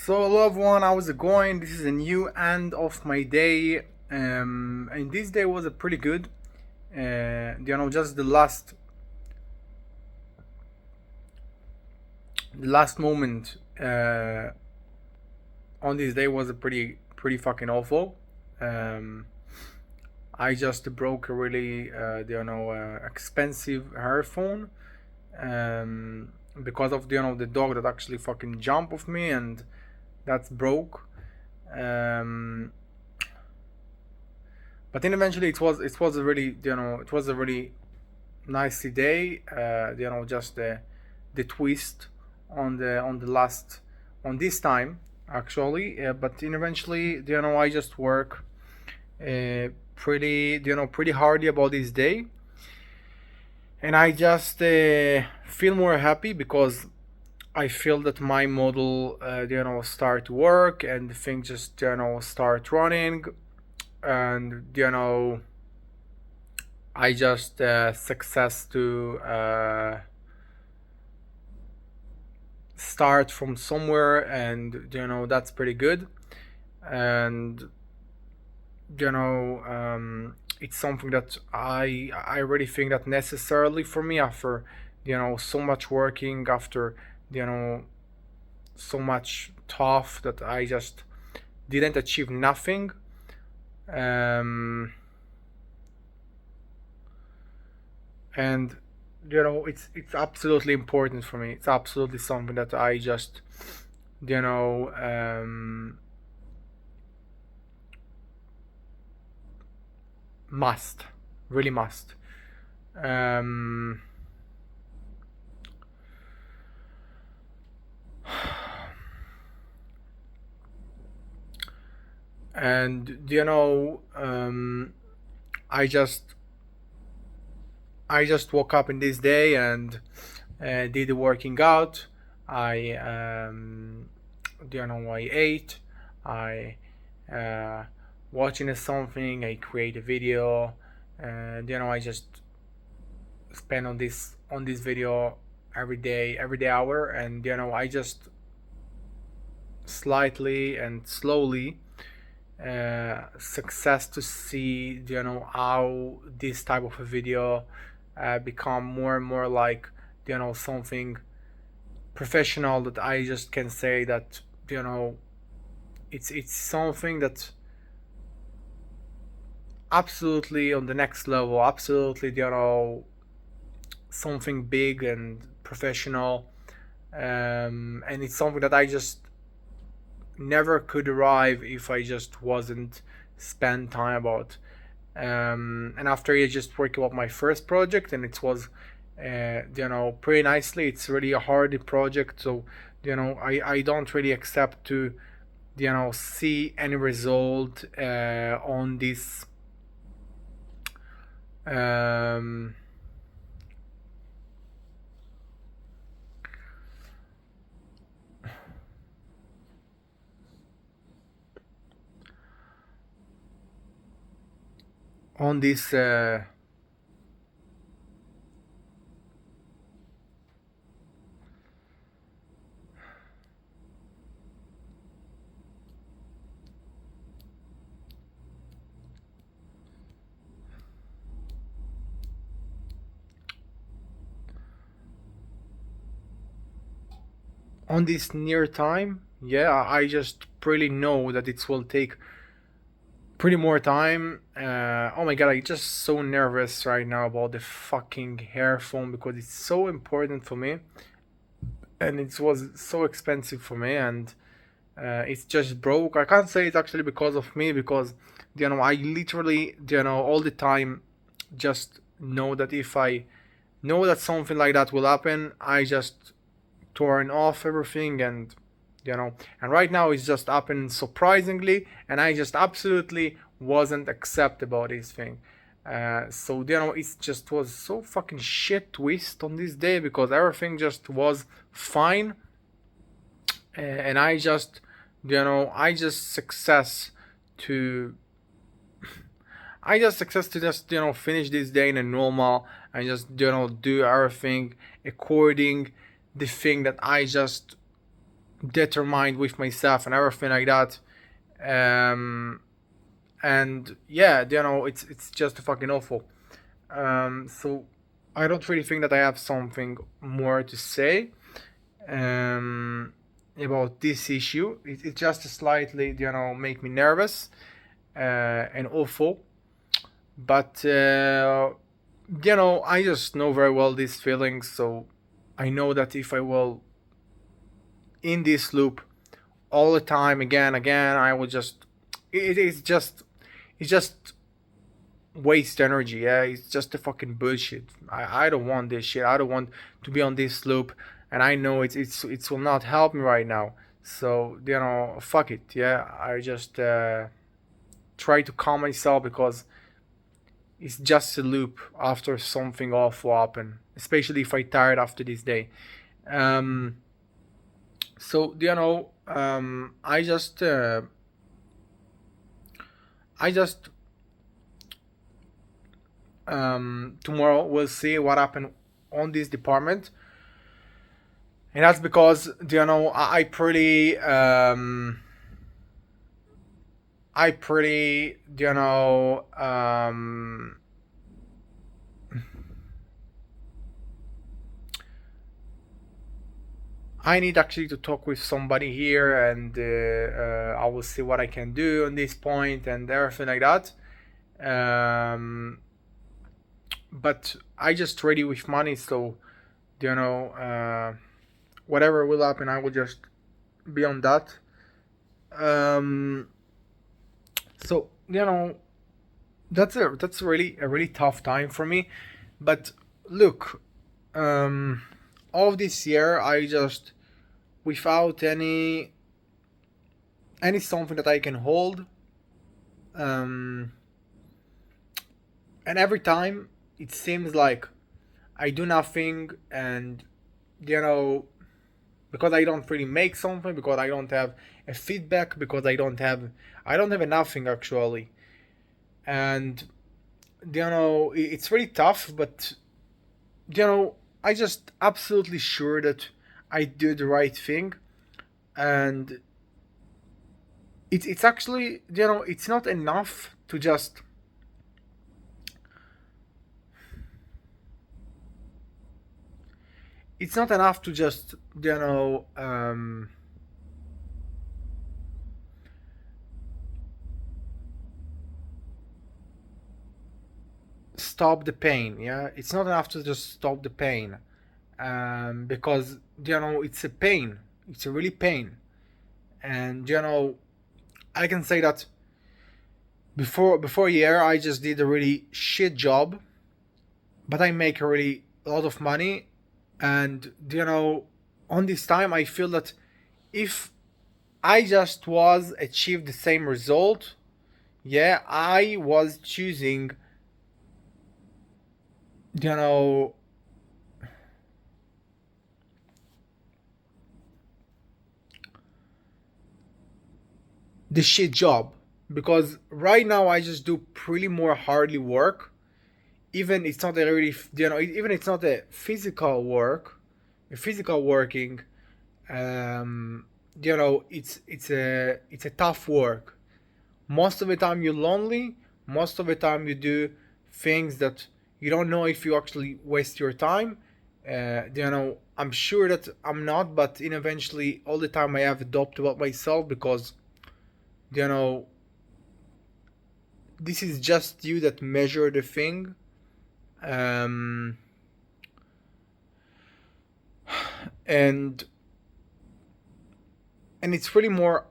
So hello everyone, how's it going? This is a new end of my day, and this day was a pretty good. Just the last moment on this day was a pretty fucking awful. Um, I just broke a really expensive earphone because of the dog that actually fucking jumped off me, and that's broke. Um, but then eventually it was a really it was a really nice day. Just the twist on the last on this time actually. But then eventually I just work pretty hardly about this day, and I just feel more happy because I feel that my model start to work and the thing just start running, and I just success to start from somewhere, and that's pretty good. And it's something that I really think that necessarily for me after so much working, after you know so much tough that I just didn't achieve nothing. Um and it's absolutely important for me. It's absolutely something that I just you know must, really must. um and I just I just woke up in this day and did the working out. I I ate. I uh, watching something. I create a video, and I just spend on this video every day hour, and I just slightly and slowly success to see how this type of a video become more and more like something professional, that I just can say that it's something that absolutely on the next level, absolutely something big and professional. And it's something that I just never could arrive if I just wasn't spend time about. And after I just worked about my first project, and it was pretty nicely. It's really a hard project, so I don't really accept to see any result um, on this on this near time. Yeah, I just really know that it will take pretty more time. Oh my god, I just so nervous right now about the fucking earphone because it's so important for me, and it was so expensive for me, and it's just broke. I can't say it's actually because of me, because I literally all the time just know that if I know that something like that will happen, I just turn off everything, and and right now it's just happened surprisingly, and I just absolutely wasn't accept about this thing. So it just was so fucking shit twist on this day because everything just was fine, and I just success to just finish this day in a normal, and just do everything according the thing that I just determined with myself and everything like that. um and yeah, it's just fucking awful. So I don't really think that I have something more to say um about this issue. It just slightly, make me nervous and awful. But I just know very well these feelings, so I know that if I will in this loop all the time, again, I will just it's just waste energy. Yeah, it's just a fucking bullshit. I don't want this shit. I don't want to be on this loop, and I know it will not help me right now. So fuck it. Yeah, I just try to calm myself because it's just a loop after something awful happened, especially if I tired after this day. Um, so I just tomorrow we'll see what happened on this department, and that's because I pretty I need actually to talk with somebody here, and I will see what I can do on this point and everything like that. Um, but I just ready with money, so whatever will happen, I will just be on that. Um, so that's really a really tough time for me. But look, um, all this year I just without any something that I can hold. Um, and every time it seems like I do nothing, and you know, because I don't really make something, because I don't have a feedback, because I don't have nothing actually, and it's really tough. But I just absolutely sure that I do the right thing, and it's actually it's not enough to just it's not enough to just stop the pain. Yeah, it's not enough to just stop the pain, because it's a pain. It's a really pain, and I can say that before a year I just did a really shit job, but I make a really lot of money, and on this time I feel that if I just was achieved the same result, yeah, I was choosing you know the shit job, because right now I just do pretty more hardly work. Even it's not a really even it's not a physical work, a physical working. um it's a tough work. Most of the time you're lonely. Most of the time you do things that you don't know if you actually waste your time. I'm sure that I'm not, but in eventually all the time I have adopted about myself, because you know this is just you that measure the thing. um and and it's really more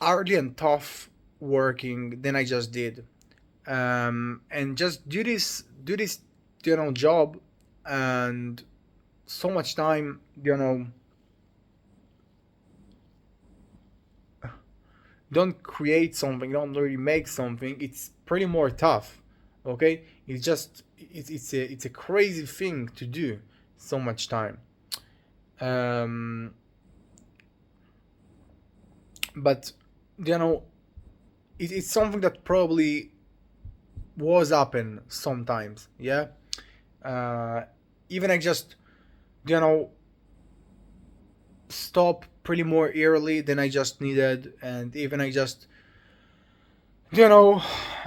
hardly and tough working than I just did. And just do this job, and so much time don't create something, don't really make something. It's pretty more tough. Okay, it's a crazy thing to do so much time. um but you know it's something that probably was happen sometimes. Yeah. uh Even I just you know stop pretty more early than I just needed, and even I just, you know,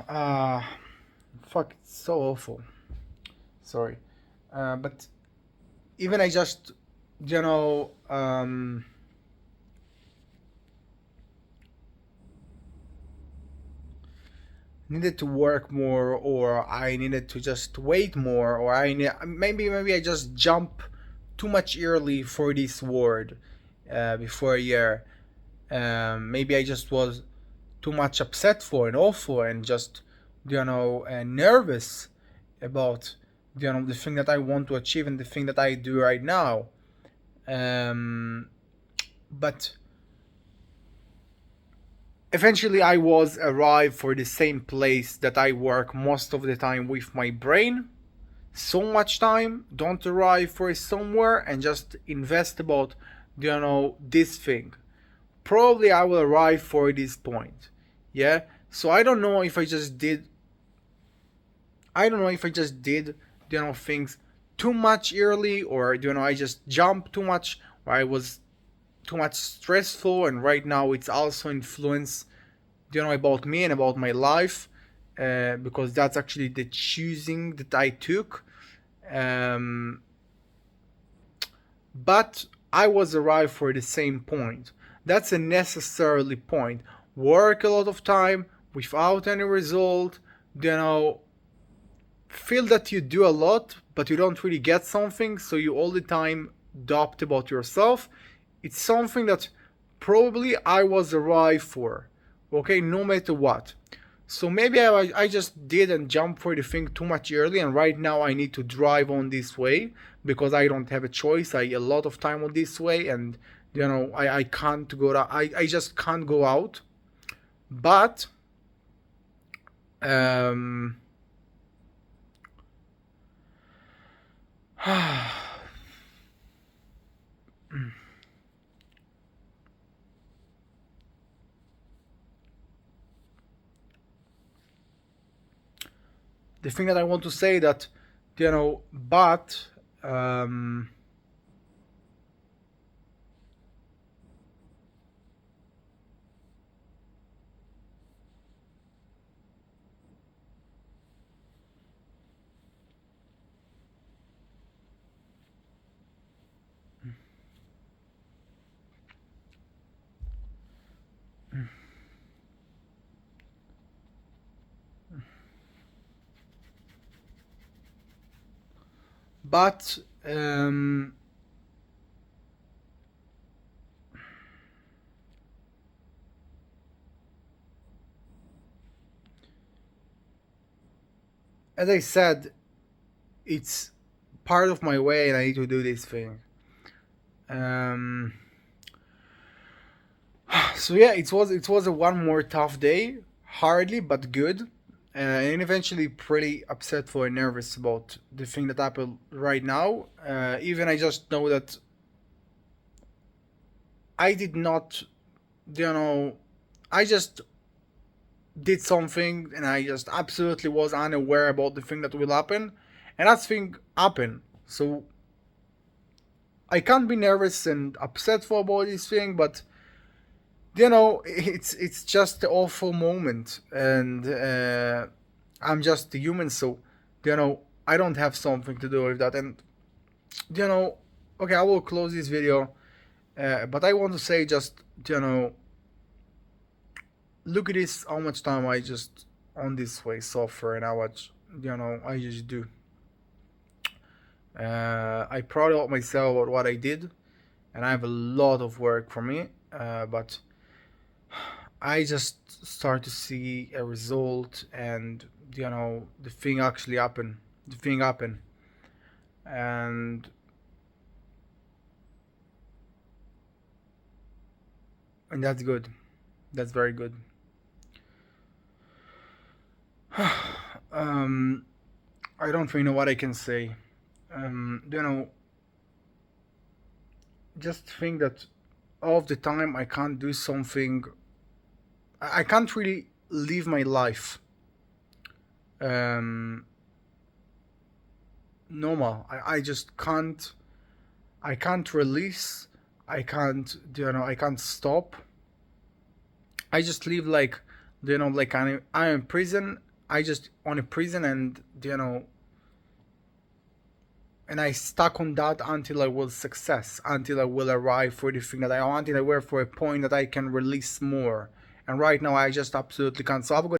uh, fuck, it's so awful. Sorry, but even I just, you know, needed to work more, or I needed to just wait more, or maybe I just jump too much early for this word before a year. Maybe I just was too much upset for and awful and just nervous about the thing that I want to achieve and the thing that I do right now. But eventually I was arrived for the same place that I work most of the time with my brain. So much time, don't arrive for somewhere and just invest about this thing. Probably I will arrive for this point. Yeah. So I don't know if I just did things too much early, or I just jumped too much, or I was too much stressful, and right now it's also influenced about me and about my life, because that's actually the choosing that I took. um, but I was arrived for the same point. That's a necessarily point. Work a lot of time without any result, you know feel that you do a lot but you don't really get something, so you all the time doubt about yourself. It's something that probably I was arrived for, okay, no matter what. So maybe I just didn't jump for the thing too much early, and right now I need to drive on this way because I don't have a choice. I a lot of time on this way, and I can't go out. I just can't go out. But um the thing that I want to say that but um but as I said, it's part of my way and I need to do this thing. um so yeah, it was a one more tough day, hardly but good, and eventually pretty upset for and nervous about the thing that happened right now. Even I just know that I did not, you know I just did something and I just absolutely was unaware about the thing that will happen, and that thing happened. So I can't be nervous and upset for about this thing, but it's just an awful moment, and I'm just a human, so I don't have something to do with that. And you know okay, I will close this video, but I want to say just look at this, how much time I just on this way suffer, and how much I just do. I proud of myself about what I did, and I have a lot of work for me, but I just start to see a result, and the thing actually happen. The thing happen, and that's good. That's very good. um, I don't really know what I can say. Um, just think that all of the time I can't do something. I can't really live my life um, normal. I just can't. I can't release. I can't, I can't stop. I just live like, like I'm in prison. I just on a prison, and and I stuck on that until I will success, until I will arrive for the thing that I want, until I were for a point that I can release more. And right now I just absolutely can't. So have a good